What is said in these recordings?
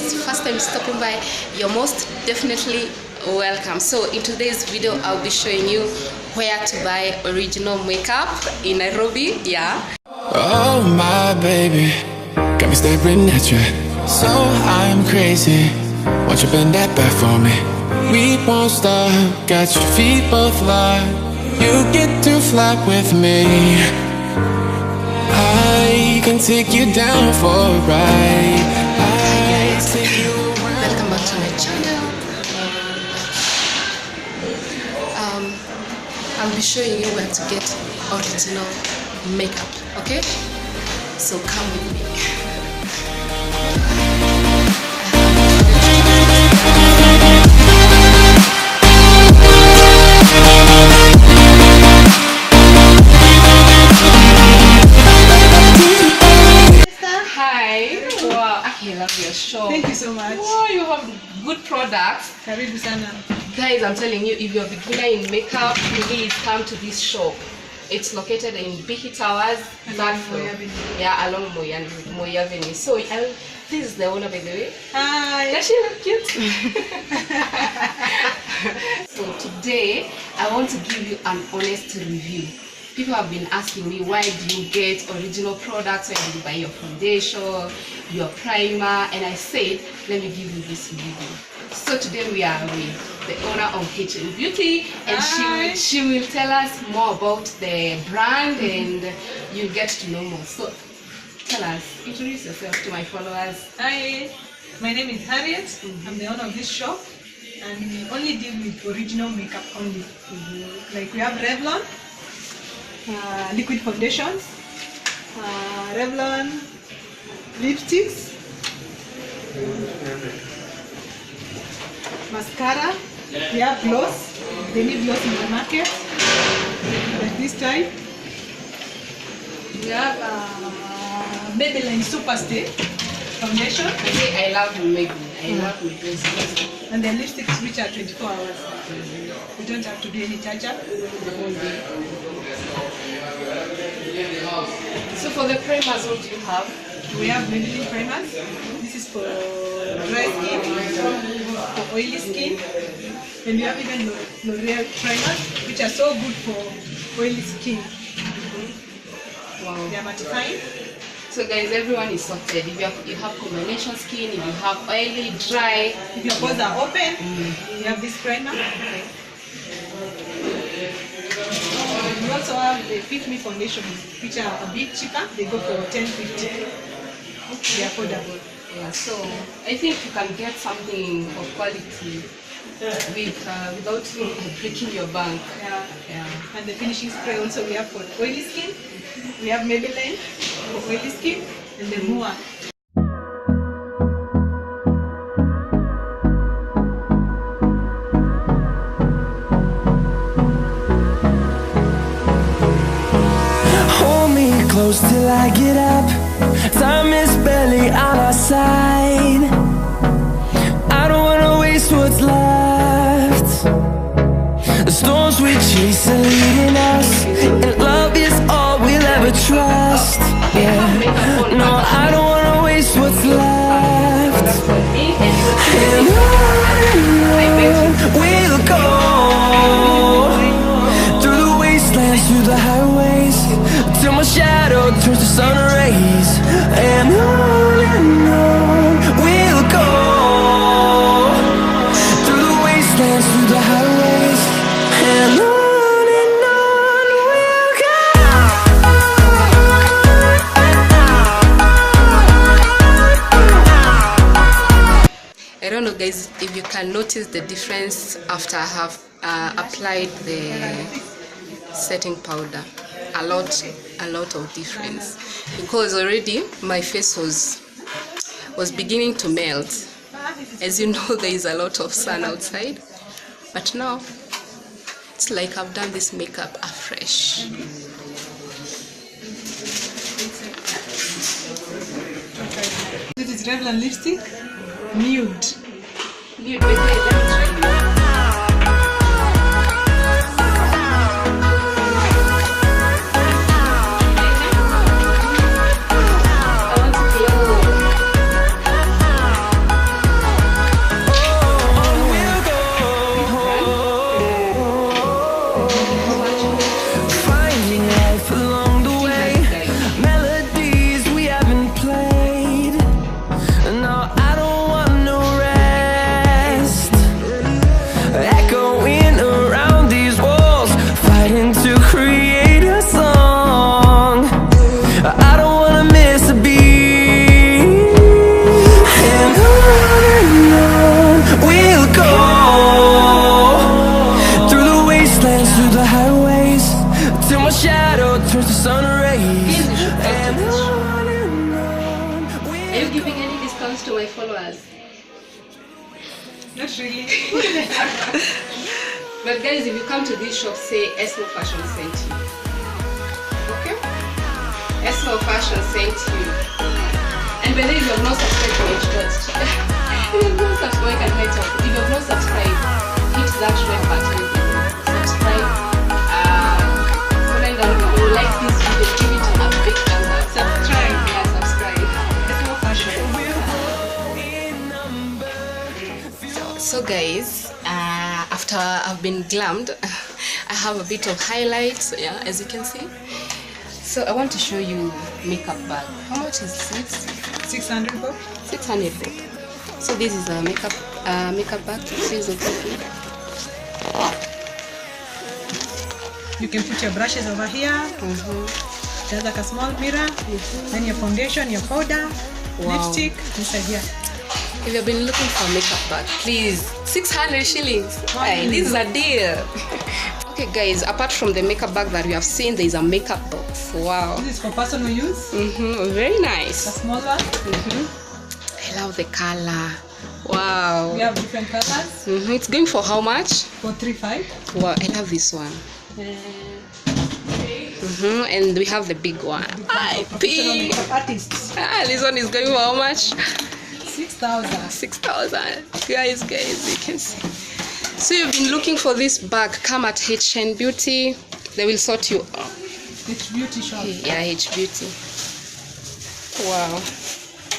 it's first time stopping by, you're most definitely welcome. So in today's video, I'll be showing you where to buy original makeup in Nairobi. Yeah. Oh my baby, got me staring at you. So I'm crazy. Won't you bend that back for me? We won't stop. Got your feet both locked. You get to fly with me. I can take you down for a ride. Welcome back to my channel. I'll be showing you where to get original makeup. Okay, so come with me. Hi. Wow, I love your shop. Thank you so much. Wow, you have good products. Karibu sana. Guys, I'm telling you, if you're a beginner in makeup, please come to this shop. It's located in Bihi Towers, third floor. Yeah, along Moi Avenue. So this is the owner, by the way. Hi. Does she look cute? So today, I want to give you an honest review. People have been asking me, why do you get original products? Why do you buy your foundation, your primer? And I said, let me give you this review. So today we are with the owner of H&M Beauty, and she will tell us more about the brand, and you'll get to know more. So tell us, introduce yourself to my followers. Hi, my name is Harriet. I'm the owner of this shop, and we only deal with original makeup only. Like we have Revlon, liquid foundations, Revlon lipsticks, mascara. We have gloss. They need gloss in the market, like this type. We have Maybelline Super Stay foundation. I love Maybelline. I love Maybelline. And the lipsticks which are 24 hours. We don't have to do any touch-up. So for the primers, what do you have? We have Maybelline primers. This is for dry skin, for oily skin. And we have even L'Oreal primers, which are so good for oily skin. Wow. They are mattifying. So guys, everyone is sorted. If you have combination skin, if you have oily, dry. If your pores are open, you have this primer. Okay. We also have the Fit Me foundations, which are a bit cheaper. They go for $10.50. They are affordable. Yeah, so I think you can get something of quality without breaking your bank. Yeah. And the finishing spray also we have for oily skin. We have Maybelline for oily skin, and the Moi. Hold me close till I get up. Time is barely on our side. I don't wanna waste what's left. The storms we chase are leading us, and love is all we'll ever trust. Yeah. No, I don't wanna waste what's left. And on we'll go, through the wastelands, through the highways, till my shadow turns to sun rays. And on we'll go, through the wastelands, through the highways, and on we'll go. I don't know, guys, if you can notice the difference after I have applied the setting powder. A lot of difference, because already my face was beginning to melt. As you know, there is a lot of sun outside, but now it's like I've done this makeup afresh. This is Revlon lipstick, nude. Nude, let me try. Not really. But guys, if you come to this shop, say Esmo Fashion sent you. Okay? Esmo Fashion sent you. And whether you have not subscribed to it, if you have not subscribed, if you have not subscribed, hit that red button. Subscribe. Comment down below. Like this video. Give it a big thumbs up. Subscribe. Yeah, subscribe. Esmo Fashion. So guys, after I've been glammed, I have a bit of highlights, yeah, as you can see. So I want to show you makeup bag. How much is this? 600 bob. 600 bob. So this is a makeup bag. Please open it. You can put your brushes over here. There's like a small mirror. Then your foundation, your powder, lipstick inside here. If you've been looking for a makeup bag, please, 600 shillings. Hey, this is a deal. Okay guys, apart from the makeup bag that we have seen, there is a makeup box. Wow. This is for personal use. Very nice. A small one. I love the color. Wow. We have different colors. It's going for how much? For 3.5. Wow, I love this one. And we have the big one. Professional makeup artists. This one is going for how much? 6,000. 6,000. Guys, you can see. So you've been looking for this bag. Come at H&M Beauty. They will sort you out. It's beauty shop. Yeah, H Beauty. Wow.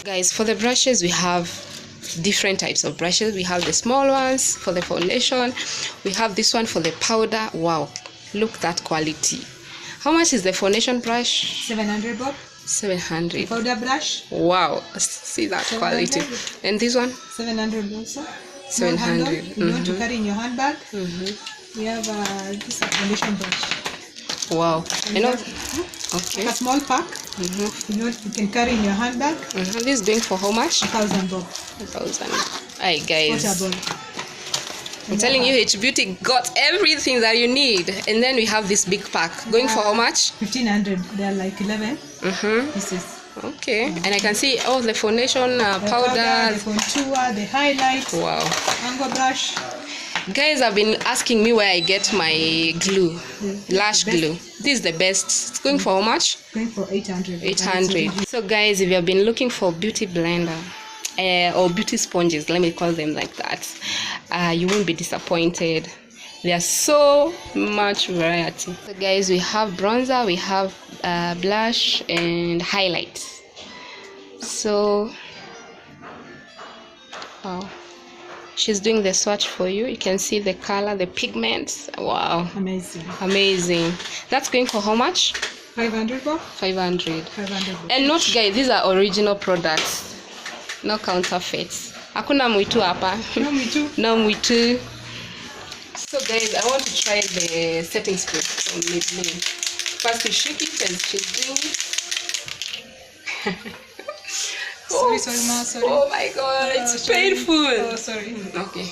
Guys, for the brushes, we have different types of brushes. We have the small ones for the foundation. We have this one for the powder. Wow, look that quality. How much is the foundation brush? 700 bob. 700. Powder brush. Wow, see that quality. And this one? 700 also. 700. You want to carry in your handbag. We have this foundation brush. Wow. You know, okay. A small pack. You can carry in your handbag. This is going for how much? 1,000 bob. 1,000. Hi guys. I'm telling you, H Beauty got everything that you need. And then we have this big pack going for how much? 1,500. They are like 11 pieces. Okay. And I can see all the foundation, powder, the contour, the highlight. Wow. Mango brush. Guys have been asking me where I get my glue, lash glue. This is the best. It's going for how much? Going for 800. 800. So guys, if you have been looking for beauty blender or beauty sponges, let me call them like that, you won't be disappointed. There's so much variety. So guys, we have bronzer, we have blush and highlight. So wow, she's doing the swatch for you. You can see the color, the pigments. Wow, amazing. That's going for how much? 500 bob. 500. 500. And not guys, these are original products, no counterfeits. Hakuna mwitu hapa. No mwitu. No mwitu. So guys, I want to try the setting spray from Maybelline. First we shake it as she's doing it. Sorry, ma, sorry. Oh my god, it's painful. Oh, sorry. Okay.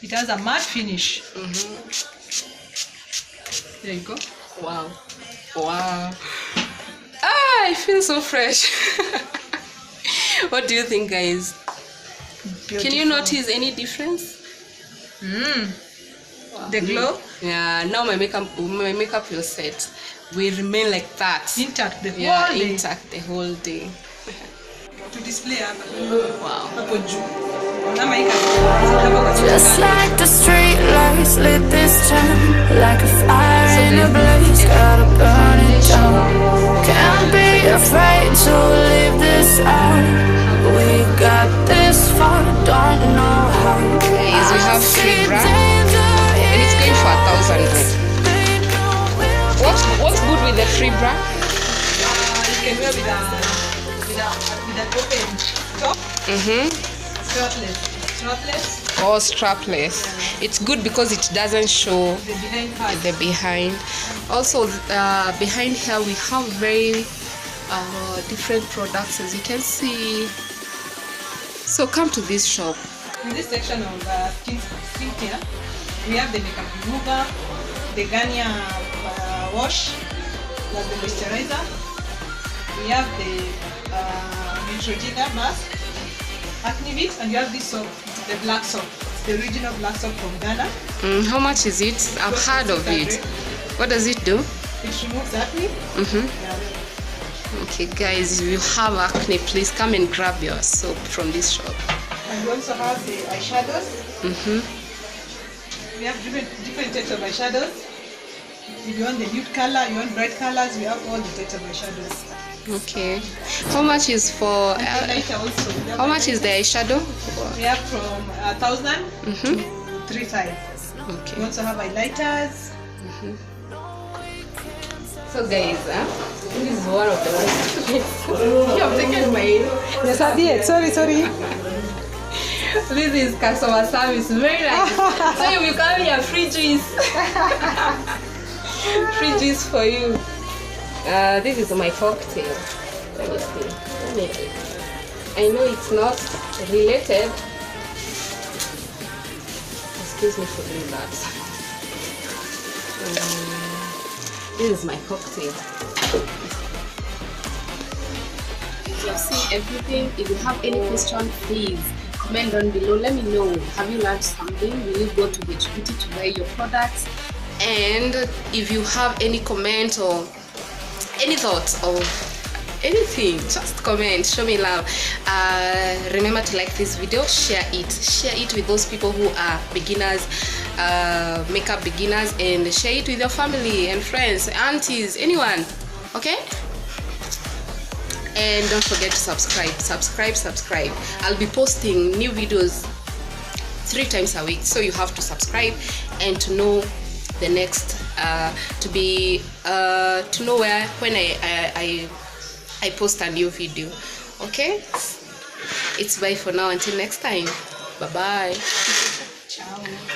It has a matte finish. There you go. Wow. Wow. I feel so fresh. What do you think, guys? Beautiful. Can you notice any difference? Wow. The glow? Yeah, now my makeup will set. We remain like that. Intact the whole day. Intact the whole day. To display wow. Just like the street lights lit this town, like a fire in a blaze, gotta burn it down. Can't be afraid to leave this out. We got this far, don't know how. Guys, we have free bra, and it's going for 1,000. What's good with the free bra? You can wear with an open top. Strapless. Oh, strapless. It's good because it doesn't show the behind part. The behind. Also, behind here we have very different products, as you can see. So come to this shop. In this section of skincare, we have the makeup remover, the Garnier wash, plus the moisturizer. We have the Neutrogena mask, acne bit, and you have this soap, the black soap. It's the original black soap from Ghana. How much is it? I've heard of it. What does it do? It removes acne. Yeah. Okay, guys, if you have acne, please come and grab your soap from this shop. And we also have the eyeshadows. We have different types of eyeshadows. If you want the nude color, you want bright colors, we have all the types of eyeshadows. Okay. How much is for? Highlighter also. How much is the eyeshadow? We have from 1,000 to 3,500. Okay. We also have highlighters. So guys, this is one of the ones. You have taken my. Yes, I did. Sorry. This is customer service. Very nice. So you will come here, free juice. Free juice for you. This is my cocktail. Let me see. I know it's not related. Excuse me for doing that. This is my cocktail. You have seen everything. If you have any question, please comment down below. Let me know. Have you learned something? Will you go to the HBT to buy your products? And if you have any comment or any thoughts of anything, just comment, show me love. Remember to like this video, share it with those people who are beginners, makeup beginners, and share it with your family and friends, aunties, anyone. Okay, and don't forget to subscribe. I'll be posting new videos 3 times a week, so you have to subscribe and to know the next to know when I post a new video. Okay, it's bye for now, until next time. Bye bye. Ciao.